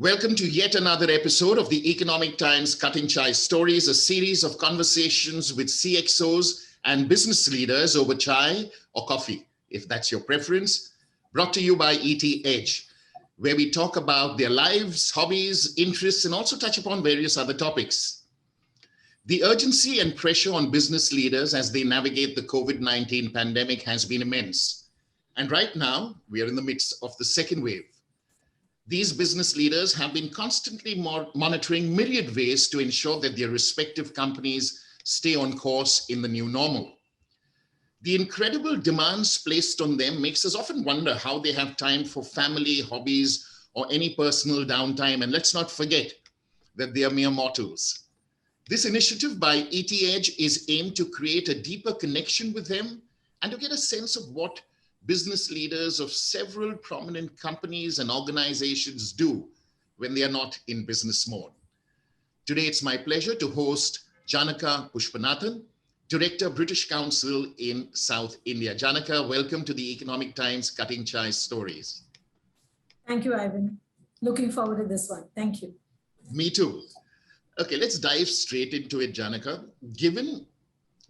Welcome to yet another episode of the Economic Times Cutting Chai Stories, a series of conversations with CXOs and business leaders over chai or coffee, if that's your preference, brought to you by ET Edge, where we talk about their lives, hobbies, interests, and also touch upon various other topics. The urgency and pressure on business leaders as they navigate the COVID-19 pandemic has been immense. And right now, we are in the midst of the second wave. These business leaders have been constantly monitoring myriad ways to ensure that their respective companies stay on course in the new normal. The incredible demands placed on them makes us often wonder how they have time for family, hobbies, or any personal downtime. And let's not forget that they are mere mortals. This initiative by ET Edge is aimed to create a deeper connection with them and to get a sense of what business leaders of several prominent companies and organizations do when they are not in business mode. Today, it's my pleasure to host Janaka Pushpanathan, Director, British Council in South India. Janaka, welcome to the Economic Times Cutting Chai Stories. Thank you, Ivan. Looking forward to this one. Thank you. Me too. Okay, let's dive straight into it, Janaka. Given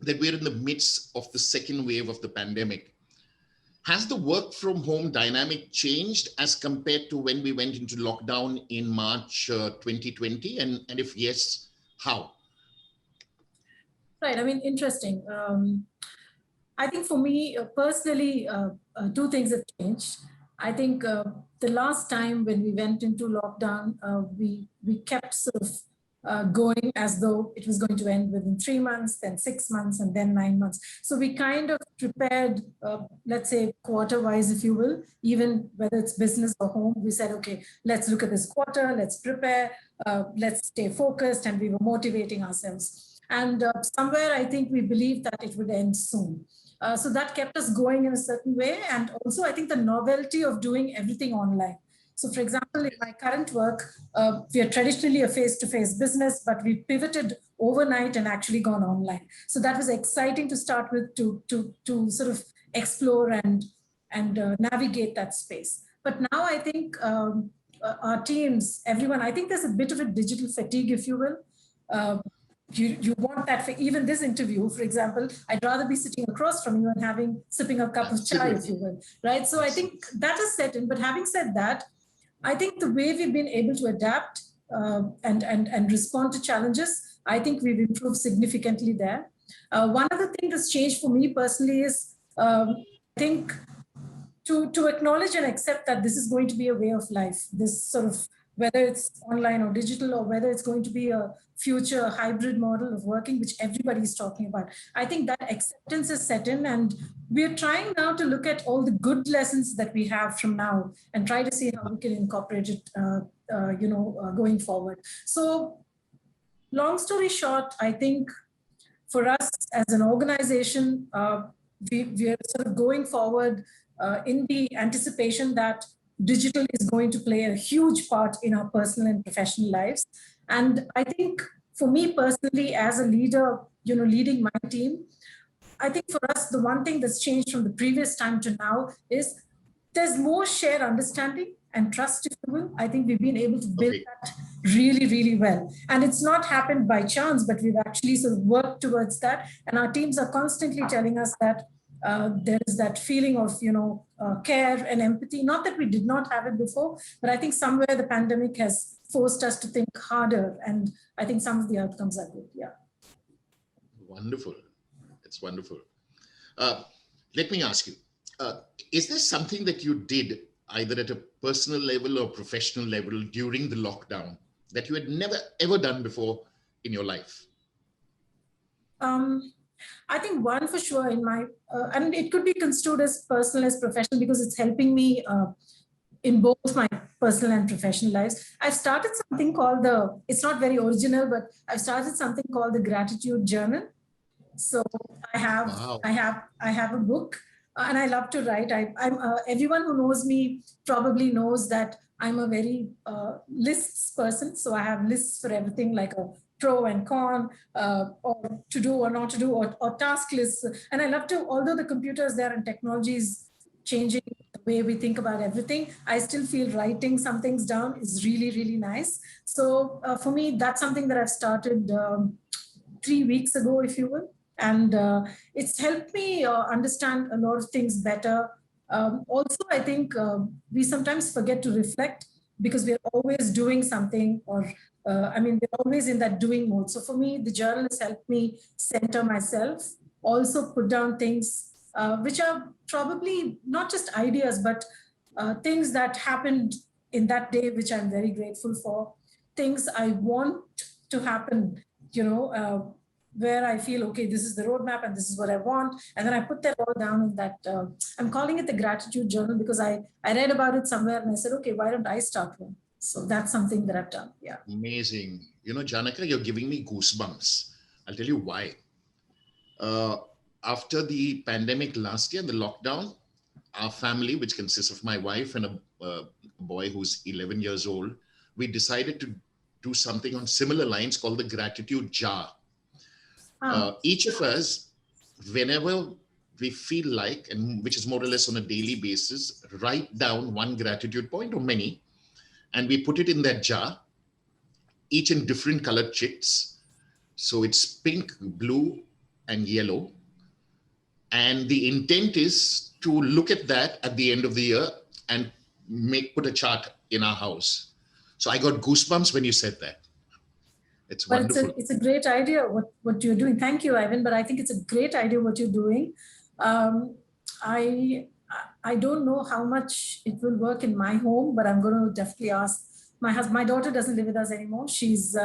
that we're in the midst of the second wave of the pandemic, has the work from home dynamic changed as compared to when we went into lockdown in March 2020? And if yes, how? Right. I mean, interesting. I think for me personally, two things have changed. I think the last time when we went into lockdown, we kept sort of going as though it was going to end within 3 months, then 6 months, and then 9 months. So we kind of prepared, let's say quarter-wise, if you will, even whether it's business or home, we said, okay, let's look at this quarter, let's prepare, let's stay focused, and we were motivating ourselves. And somewhere I think we believed that it would end soon. So that kept us going in a certain way. And also I think the novelty of doing everything online. So for example, in my current work, we are traditionally a face-to-face business, but we pivoted overnight and actually gone online. So that was exciting to start with, to sort of explore and navigate that space. But now I think our teams, everyone, I think there's a bit of a digital fatigue, if you will. You want that for even this interview, for example, I'd rather be sitting across from you and sipping a cup of chai, if you will, right? So I think that is set in. But having said that, I think the way we've been able to adapt and respond to challenges, I think we've improved significantly there. One other thing that's changed for me personally is, I think, to acknowledge and accept that this is going to be a way of life. This sort of, whether it's online or digital, or whether it's going to be a future hybrid model of working, which everybody's talking about. I think that acceptance is set in, and we're trying now to look at all the good lessons that we have from now and try to see how we can incorporate it, going forward. So long story short, I think for us as an organization, we are sort of going forward in the anticipation that digital is going to play a huge part in our personal and professional lives. And I think for me personally, as a leader, leading my team, I think for us, the one thing that's changed from the previous time to now is there's more shared understanding and trust, if you will. I think we've been able to build that really, really well. And it's not happened by chance, but we've actually sort of worked towards that. And our teams are constantly telling us that there is that feeling of, care and empathy. Not that we did not have it before, but I think somewhere the pandemic has forced us to think harder. And I think some of the outcomes are good. Yeah. Wonderful. It's wonderful. Let me ask you, is there something that you did either at a personal level or professional level during the lockdown that you had never, ever done before in your life? I think one for sure in my, and it could be construed as personal as professional because it's helping me in both my personal and professional lives. I've started something called it's not very original, but I've started something called the Gratitude Journal. So I have a book and I love to write. I'm everyone who knows me probably knows that I'm a very lists person. So I have lists for everything, like a pro and con, or to do or not to do, or task lists. And I love to, although the computers there and technology is changing way we think about everything. I still feel writing some things down is really, really nice. So for me, that's something that I've started 3 weeks ago, if you will. And it's helped me understand a lot of things better. Also, I think we sometimes forget to reflect because we're always doing something, or we're always in that doing mode. So for me, the journal has helped me center myself, also put down things which are probably not just ideas, but things that happened in that day, which I'm very grateful for, things I want to happen, where I feel, okay, this is the roadmap and this is what I want. And then I put that all down in that, I'm calling it the gratitude journal because I read about it somewhere and I said, okay, why don't I start one? So that's something that I've done. Yeah. Amazing. Janaka, you're giving me goosebumps. I'll tell you why. After the pandemic last year, the lockdown, our family, which consists of my wife and a boy who's 11 years old, we decided to do something on similar lines called the gratitude jar. Each of us, whenever we feel like, and which is more or less on a daily basis, write down one gratitude point or many, and we put it in that jar, each in different colored chits. So it's pink, blue, and yellow. And the intent is to look at that at the end of the year and put a chart in our house. So I got goosebumps when you said that. It's wonderful. It's a great idea what you're doing. Thank you, Ivan. But I think it's a great idea what you're doing. I don't know how much it will work in my home, but I'm going to definitely ask my husband. My daughter doesn't live with us anymore. She's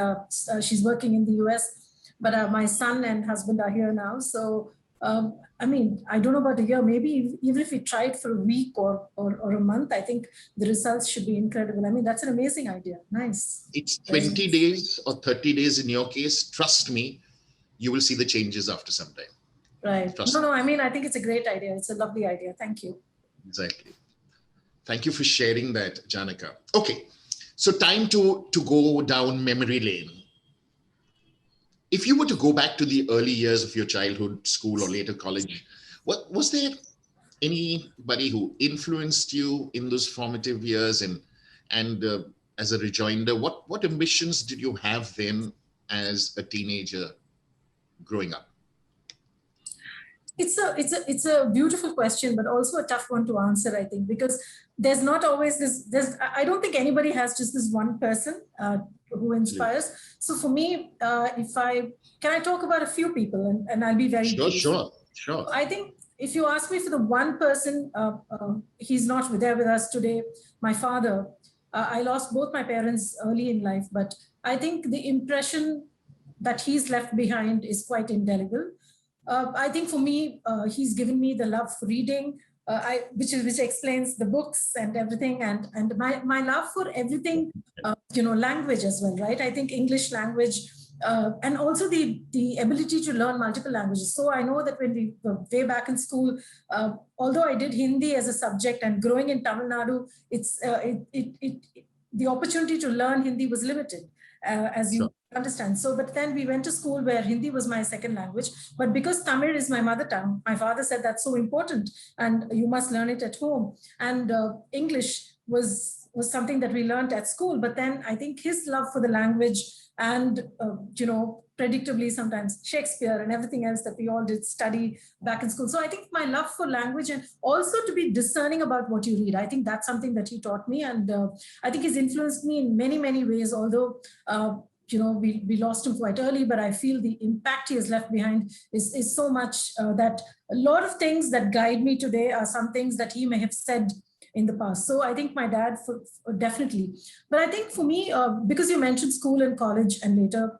working in the US, but my son and husband are here now. So I don't know about a year. Maybe even if we try it for a week or a month, I think the results should be incredible. I mean, that's an amazing idea. Nice. It's 20 days or 30 days in your case. Trust me, you will see the changes after some time. Right. No, I think it's a great idea. It's a lovely idea. Thank you. Exactly. Thank you for sharing that, Janaka. Okay. So time to go down memory lane. If you were to go back to the early years of your childhood, school, or later college, was there anybody who influenced you in those formative years? And as a rejoinder, what ambitions did you have then as a teenager growing up? It's a beautiful question, but also a tough one to answer, I think, because there's not always I don't think anybody has just this one person who inspires. So for me, can I talk about a few people and I'll be very brief. Sure. I think if you ask me for the one person, he's not there with us today, my father. I lost both my parents early in life, but I think the impression that he's left behind is quite indelible. I think for me, he's given me the love for reading, which explains the books and everything, and my love for everything, language as well, right? I think English language, and also the ability to learn multiple languages. So I know that when we were way back in school, although I did Hindi as a subject, and growing in Tamil Nadu, the opportunity to learn Hindi was limited, as you understand. So, but then we went to school where Hindi was my second language. But because Tamil is my mother tongue, my father said that's so important and you must learn it at home. And English was something that we learned at school. But then I think his love for the language and, predictably sometimes Shakespeare and everything else that we all did study back in school. So I think my love for language, and also to be discerning about what you read, I think that's something that he taught me. And I think he's influenced me in many, many ways, although we lost him quite early, but I feel the impact he has left behind is so much that a lot of things that guide me today are some things that he may have said in the past. So I think my dad, definitely. But I think for me, because you mentioned school and college and later,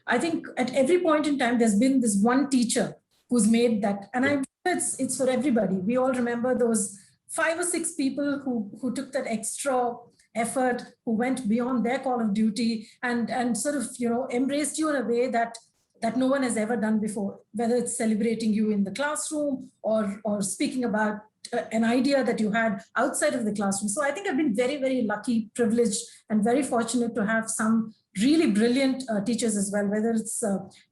I think at every point in time, there's been this one teacher who's made that. And I'm sure it's for everybody. We all remember those 5 or 6 people who took that extra effort, who went beyond their call of duty and sort of, embraced you in a way that no one has ever done before, whether it's celebrating you in the classroom or speaking about an idea that you had outside of the classroom. So I think I've been very, very lucky, privileged, and very fortunate to have some really brilliant teachers as well, whether it's,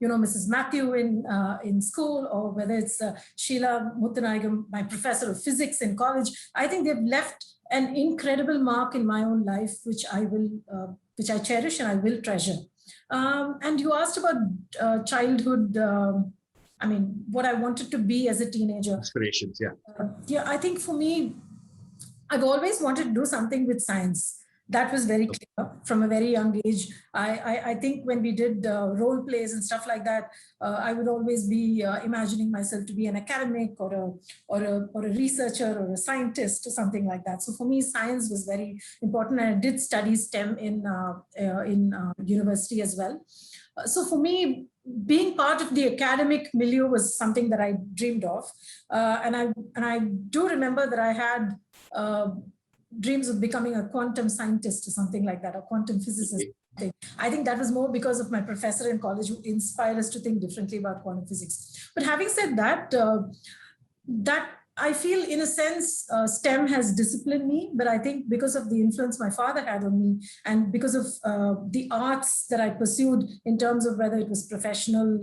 Mrs. Matthew in school, or whether it's Sheila Muthanayagam, my professor of physics in college. I think they've left an incredible mark in my own life, which I cherish and I will treasure. And you asked about childhood, what I wanted to be as a teenager. Inspirations, yeah. I think for me, I've always wanted to do something with science. That was very clear from a very young age. I think when we did role plays and stuff like that, I would always be imagining myself to be an academic or a researcher or a scientist or something like that. So for me, science was very important, and I did study STEM in university as well. So for me, being part of the academic milieu was something that I dreamed of, and I do remember that I had dreams of becoming a quantum scientist or something like that, or quantum physicist. I think that was more because of my professor in college who inspired us to think differently about quantum physics. But having said that, that I feel, in a sense, STEM has disciplined me, but I think because of the influence my father had on me, and because of the arts that I pursued in terms of whether it was professional,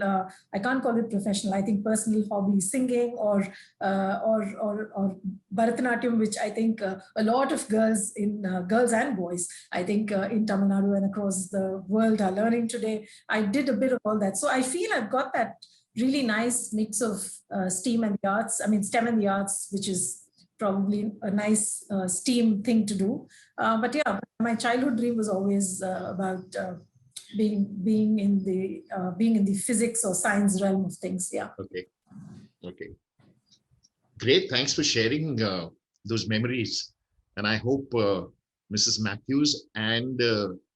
I can't call it professional, I think personal hobby, singing or Bharatanatyam, which I think a lot of girls and boys, I think in Tamil Nadu and across the world are learning today. I did a bit of all that. So I feel I've got that really nice mix of STEM and the arts, which is probably a nice STEAM thing to do. But yeah, my childhood dream was always about being in the physics or science realm of things. Yeah. Okay. Great. Thanks for sharing those memories. And I hope Mrs. Matthews and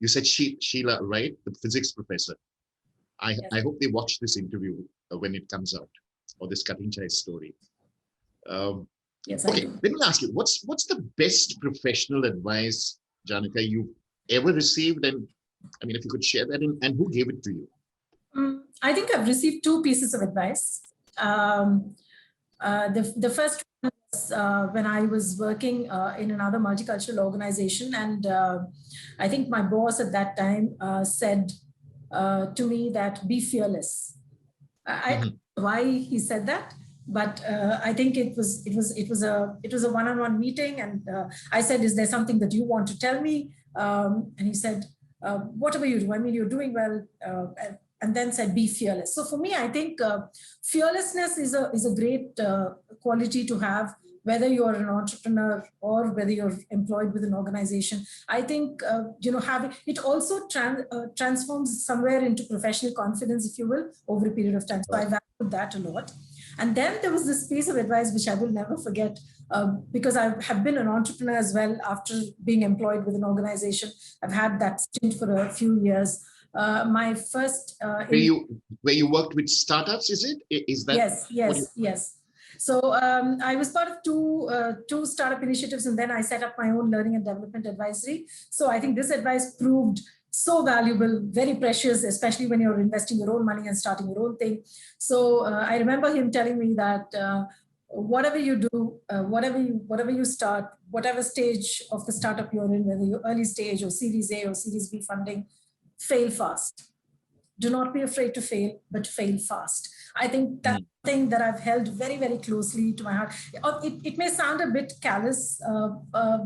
you said Sheila, right? The physics professor. I hope they watch this interview when it comes out, or this Cutting Chai story. Yes. Okay, let me ask you, what's the best professional advice, Janaka, you've ever received? And I mean, if you could share that, and who gave it to you? I think I've received 2 pieces of advice. The first one was when I was working in another multicultural organization, and I think my boss at that time said to me that be fearless. I don't know why he said that, but I think it was a one-on-one meeting, and I said, "Is there something that you want to tell me?" And he said, "Whatever you do, I mean, you're doing well." And then said, "Be fearless." So for me, I think fearlessness is a great quality to have, whether you're an entrepreneur or whether you're employed with an organization. I think, having it also transforms somewhere into professional confidence, if you will, over a period of time. So I valued that a lot. And then there was this piece of advice, which I will never forget, because I have been an entrepreneur as well. After being employed with an organization, I've had that stint for a few years. My first... where you worked with startups, is it? Is that... Yes. So I was part of two startup initiatives, and then I set up my own learning and development advisory. So I think this advice proved so valuable, very precious, especially when you're investing your own money and starting your own thing. So I remember him telling me that whatever you do, whatever you start, whatever stage of the startup you're in, whether you're early stage or Series A or Series B funding, fail fast. Do not be afraid to fail, but fail fast. I think that's thing that I've held very, very closely to my heart. It may sound a bit callous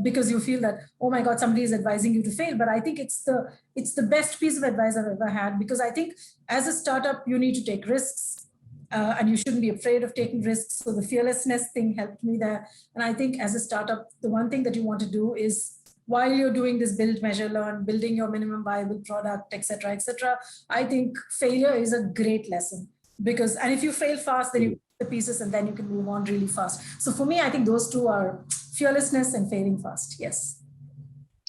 because you feel that, oh my God, somebody is advising you to fail. But I think it's the best piece of advice I've ever had, because I think as a startup, you need to take risks and you shouldn't be afraid of taking risks. So the fearlessness thing helped me there. And I think as a startup, the one thing that you want to do is, while you're doing this build, measure, learn, building your minimum viable product, etc., I think failure is a great lesson. And if you fail fast, then you get the pieces and then you can move on really fast. So for me, I think those two are fearlessness and failing fast. Yes.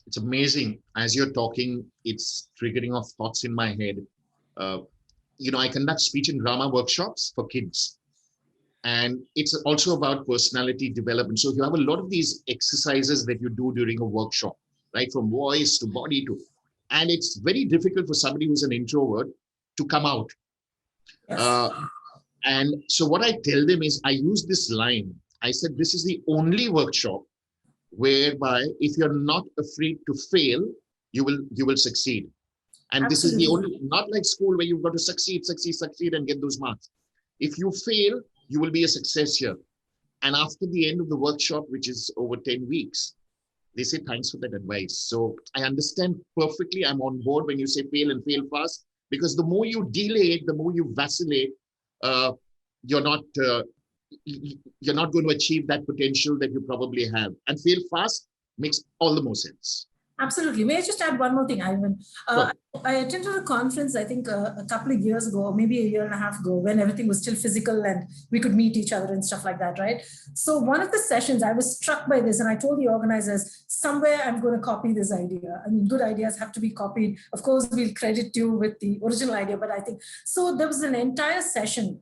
It's amazing. As you're talking, it's triggering off thoughts in my head. I conduct speech and drama workshops for kids. And it's also about personality development. So you have a lot of these exercises that you do during a workshop, right? From voice to body to, and it's very difficult for somebody who's an introvert to come out. Yes. And so what I tell them is, I use this line, I said, this is the only workshop whereby if you're not afraid to fail, you will succeed. And this is the Absolutely. only, not like school where you've got to succeed and get those marks. If you fail, you will be a success here. And after the end of the workshop, which is over 10 weeks, they say, thanks for that advice. So I understand perfectly. I'm on board when you say fail and fail fast, because the more you delay it, the more you vacillate, uh, you're not you're not going to achieve that potential that you probably have. And fail fast makes all the more sense. Absolutely. May I just add one more thing, Ivan? Sure. I attended a conference, I think a couple of years ago, or maybe a year and a half ago, when everything was still physical and we could meet each other and stuff like that, right? So one of the sessions, I was struck by this, and I told the organizers, somewhere I'm going to copy this idea. I mean, good ideas have to be copied. Of course, we'll credit you with the original idea, but I think, so there was an entire session,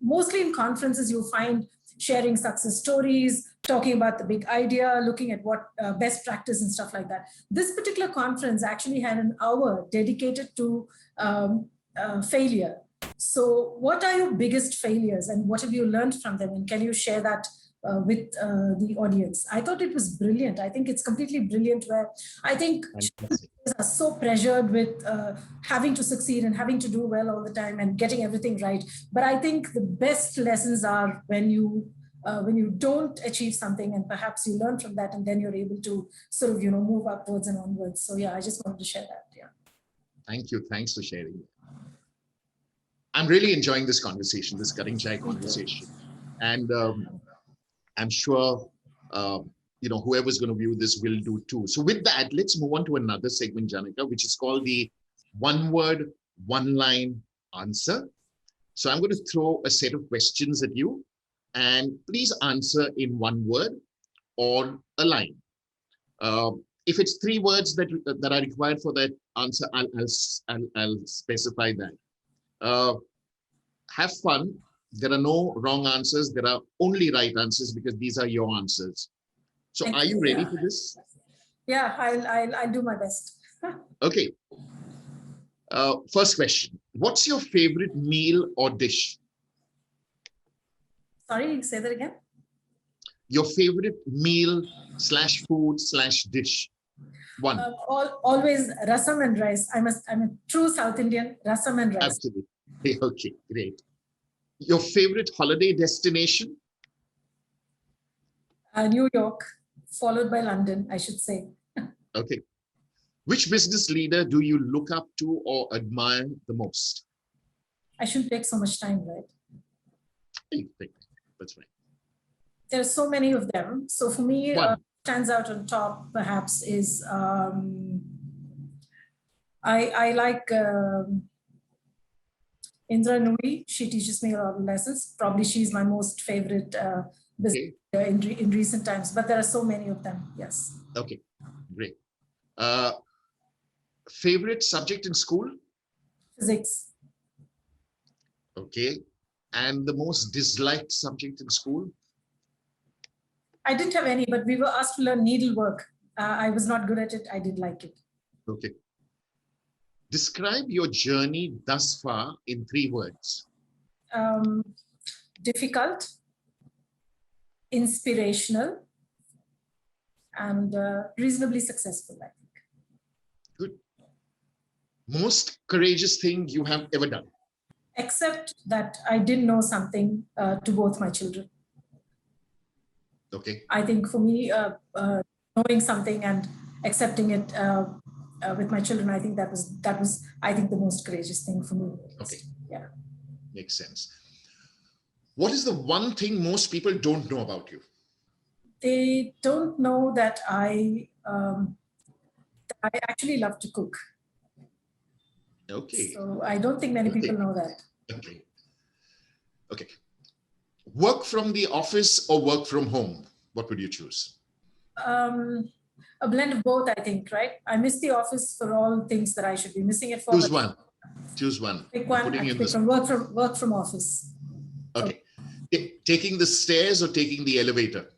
mostly in conferences, you'll find sharing success stories, talking about the big idea, looking at what best practice and stuff like that. This particular conference actually had an hour dedicated to failure. So what are your biggest failures and what have you learned from them? And can you share that with the audience? I thought it was brilliant. I think it's completely brilliant, where I think are so pressured with having to succeed and having to do well all the time and getting everything right. But I think the best lessons are when you don't achieve something and perhaps you learn from that, and then you're able to sort of, move upwards and onwards. So yeah, I just wanted to share that. Yeah. Thank you. Thanks for sharing. I'm really enjoying this conversation, this Cutting Chai conversation. And I'm sure whoever's going to view this will do too. So with that, let's move on to another segment, Janika, which is called the one word, one line answer. So I'm going to throw a set of questions at you, and please answer in one word or a line. If it's 3 words that are required for that answer, I'll specify that. Have fun. There are no wrong answers. There are only right answers, because these are your answers. So are you ready for this? Yeah, I'll do my best. Okay. First question. What's your favorite meal or dish? Sorry, say that again. Your favorite meal / food / dish. One. Always rasam and rice. I'm a true South Indian. Rasam and rice. Absolutely. Okay, great. Your favorite holiday destination? New York, followed by London, I should say. Okay. Which business leader do you look up to or admire the most? I shouldn't take so much time, right? That's right. There are so many of them. So for me, stands out on top perhaps is I like Indra Nooyi. She teaches me a lot of lessons. Probably she's my most favorite business in recent times, but there are so many of them. Yes. Okay, great. Favorite subject in school? Physics. Okay. And the most disliked subject in school? I didn't have any, but we were asked to learn needlework. I was not good at it. I did like it. Okay. Describe your journey thus far in 3 words. Difficult, inspirational, and reasonably successful, I think. Good. Most courageous thing you have ever done? Except that I didn't know something to both my children. Okay. I think for me, knowing something and accepting it with my children, I think that was I think the most courageous thing for me. Okay. Yeah. Makes sense. What is the one thing most people don't know about you? They don't know that I actually love to cook. Okay. So I don't think many people know that. Okay. Okay. Work from the office or work from home? What would you choose? A blend of both, I think, right? I miss the office for all things that I should be missing it for. Choose one. Choose one. Pick one. Work from office. Okay. Taking the stairs or taking the elevator?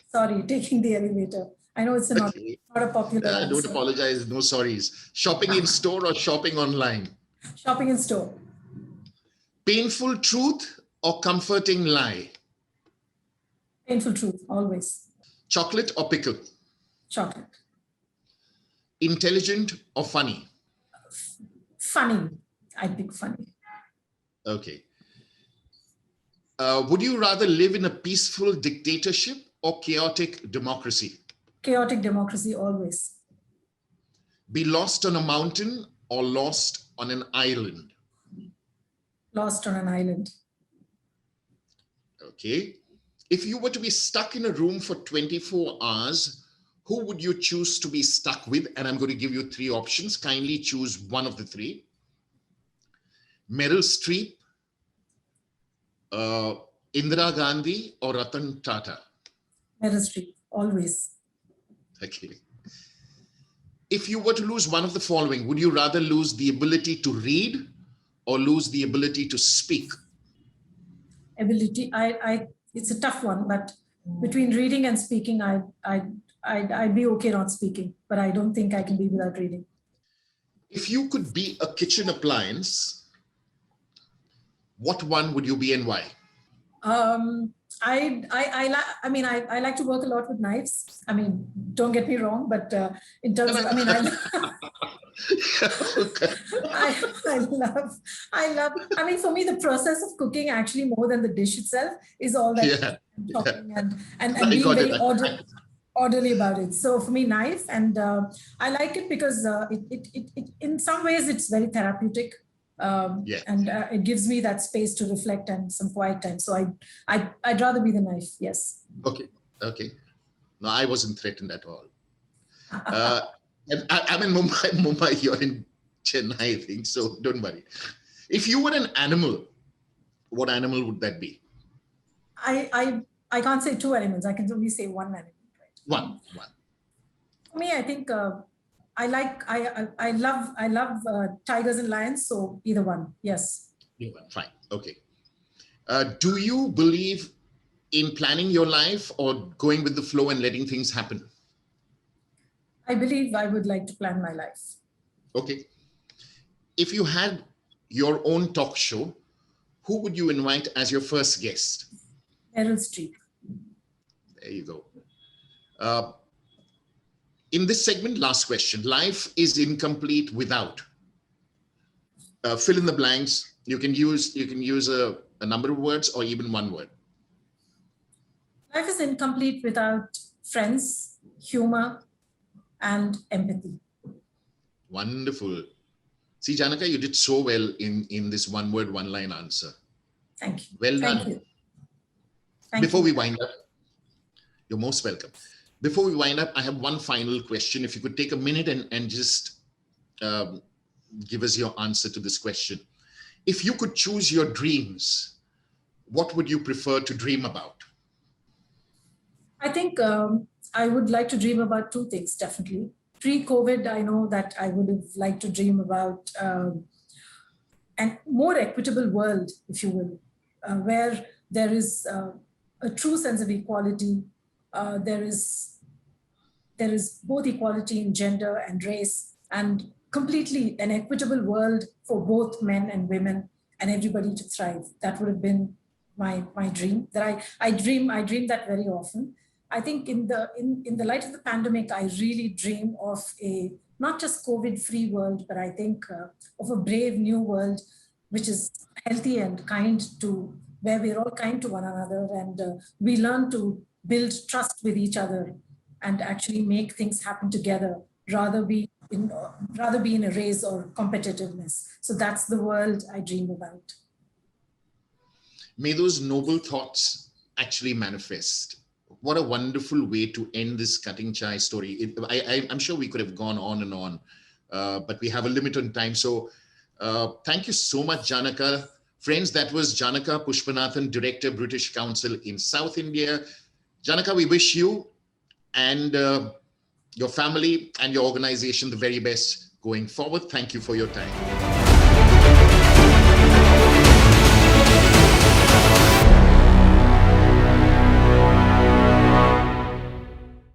Sorry, taking the elevator. I know it's not a popular answer. Don't apologize. No sorries. Shopping in store or shopping online? Shopping in store. Painful truth or comforting lie? Painful truth, always. Chocolate or pickle? Chocolate. Intelligent or funny? Funny. I pick funny. Okay. Would you rather live in a peaceful dictatorship or chaotic democracy? Chaotic democracy, always. Be lost on a mountain or lost on an island? Lost on an island. Okay. If you were to be stuck in a room for 24 hours, who would you choose to be stuck with? And I'm going to give you 3 options. Kindly choose one of the 3. Meryl Streep, Indira Gandhi, or Ratan Tata? Meryl Streep, always. Okay. If you were to lose one of the following, would you rather lose the ability to read or lose the ability to speak? Ability, it's a tough one, but between reading and speaking, I'd be okay not speaking, but I don't think I can be without reading. If you could be a kitchen appliance, what one would you be and why? I like to work a lot with knives. I mean, don't get me wrong, but in terms of, Okay. I mean, for me, the process of cooking actually more than the dish itself is all that chopping and being very orderly about it. So for me, knife, and I like it because it in some ways it's very therapeutic. And it gives me that space to reflect and some quiet time. So I'd rather be the knife. Yes. Okay. No, I wasn't threatened at all. And I'm in Mumbai, you're in Chennai, I think. So don't worry. If you were an animal, what animal would that be? I can't say 2 animals. I can only say 1 animal. Right? One. For me, I think I love tigers and lions. So either one. Yes. Fine. Okay. Do you believe in planning your life or going with the flow and letting things happen? I believe I would like to plan my life. Okay. If you had your own talk show, who would you invite as your first guest? Meryl Streep. There you go. In this segment, last question. Life is incomplete without. Fill in the blanks. You can use a number of words or even one word. Life is incomplete without friends, humor, and empathy. Wonderful. See, Janaka, you did so well in this one word, one line answer. Thank you. Well done. Thank you. Before we wind up, you're most welcome. Before we wind up, I have one final question. If you could take a minute and just give us your answer to this question. If you could choose your dreams, what would you prefer to dream about? I think I would like to dream about 2 things, definitely. Pre-COVID, I know that I would have liked to dream about a more equitable world, if you will, where there is a true sense of equality. There is both equality in gender and race, and completely an equitable world for both men and women and everybody to thrive. That would have been my dream. That I dream that very often. I think in the light of the pandemic, I really dream of a not just COVID-free world, but I think of a brave new world, which is healthy and kind, to where we're all kind to one another, and we learn to build trust with each other and actually make things happen together, rather be in a race or competitiveness. So that's the world I dream about. May those noble thoughts actually manifest. What a wonderful way to end this Cutting Chai story. I'm sure we could have gone on and on, but we have a limit on time. So thank you so much, Janaka. Friends, that was Janaka Pushpanathan, Director, British Council in South India. Janaka, we wish you and your family and your organization the very best going forward. Thank you for your time.